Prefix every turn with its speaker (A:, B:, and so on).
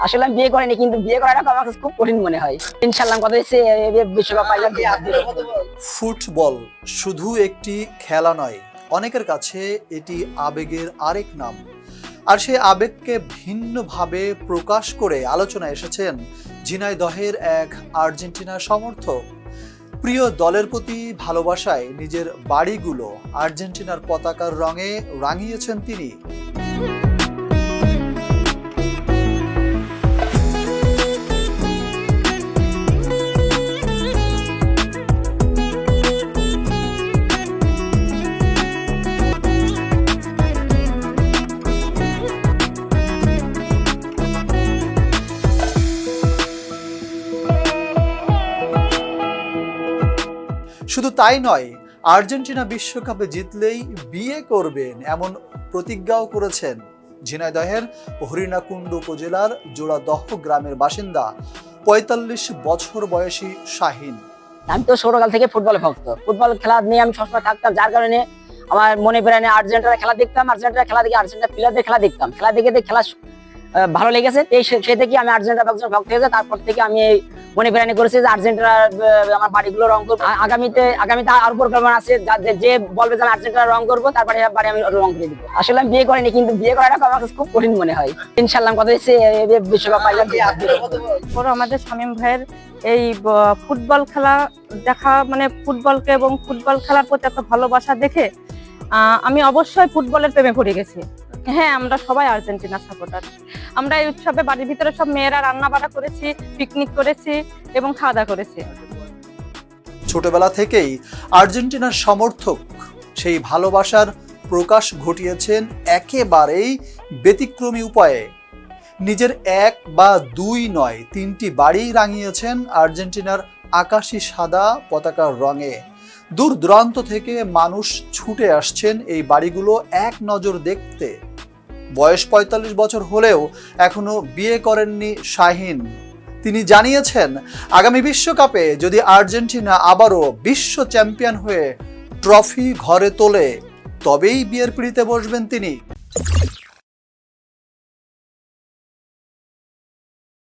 A: আসলে আমি বিয়ে করিনি, কিন্তু বিয়ে করাটা আমার কাছে খুব কঠিন মনে হয়। ইনশাআল্লাহ কথা হচ্ছে বিশ্বকাপ পাইলাম।
B: ফুটবল শুধু একটি খেলা নয়, অনেকের কাছে এটি আবেগের আরেক নাম। আর সেই আবেগকে ভিন্নভাবে প্রকাশ করে আলোচনায় এসেছেন ঝিনাইদহের এক আর্জেন্টিনা সমর্থক। প্রিয় দলের প্রতি ভালোবাসায় নিজের বাড়িগুলো আর্জেন্টিনার পতাকার রঙে রাঙিয়েছেন তিনি। শুধু তাই নয়, আর্জেন্টিনা বিশ্বকাপে জিতলেই বিয়ে করবেন এমন প্রতিজ্ঞাও করেছেন ঝিনাইদহের হরিণাকুণ্ডু উপজেলার জোড়াদহ গ্রামের বাসিন্দা ৪৫ বছর বয়সী শাহিন।
A: আমি তো ছোটকাল থেকে ফুটবল ভক্ত, ফুটবল খেলা নিয়ে আমি সবসময় থাকতাম, যার কারণে আমার মনে প্রাণে আর্জেন্টিনার খেলা দেখতাম, আর্জেন্টিনার খেলা দেখে আর্জেন্টিনা প্লেয়ারদের খেলা দেখতাম, খেলা দেখে খেলা ভালো লেগেছে। সে থেকে আমি আর্জেন্টিনার একজন ভক্ত হয়েছে। তারপর থেকে আমি মনে প্রাণে করেছি যে আর্জেন্টিনার আমার বাড়িগুলো রং করবো। আগামীতে আরো পরিকল্পনা আছে, যে বলবে যে আমি আর্জেন্টিনার রং করবো তার বাড়ি আমি রং করে দিব। আসলে আমি বিয়ে করিনি, কিন্তু বিয়ে করাটা আমার কাছে খুব কঠিন মনে হয়। ইনশাআল্লাহ কথা হচ্ছে বিশ্বকাপ পাইলাম।
C: আমাদের শামীম ভাইয়ের এই ফুটবল খেলা দেখা, মানে ফুটবলকে এবং ফুটবল খেলার প্রতি এত ভালোবাসা দেখে আমি অবশ্যই ফুটবলের প্রেমে পড়ে গেছি। হ্যাঁ, আমরা সবাই আর্জেন্টিনা সাপোর্টার। আমরা এই উৎসবে বাড়ির ভিতরে সব মেয়েরা রান্না বাড়া করেছি, পিকনিক করেছি এবং খাওয়া দাওয়া করেছি।
B: ছোটবেলা থেকেই আর্জেন্টিনার সমর্থক সেই ভালোবাসার প্রকাশ ঘটিয়েছেন একেবারেই ব্যতিক্রমী উপায়ে। নিজের এক বা দুই নয়, ৩টি বাড়ি রাঙিয়েছেন আর্জেন্টিনার আকাশি সাদা পতাকার রঙে। দূর দূরান্ত থেকে মানুষ ছুটে আসছেন এই বাড়িগুলো এক নজর দেখতে। বয়স ৪৫ বছর হলেও এখনো বিয়ে করেননি শাহিন। তিনি জানিয়েছেন, আগামী বিশ্বকাপে যদি আর্জেন্টিনা আবারও বিশ্ব চ্যাম্পিয়ন হয়ে ট্রফি ঘরে তোলে তবেই বিয়ের পিঁড়িতে বসবেন তিনি।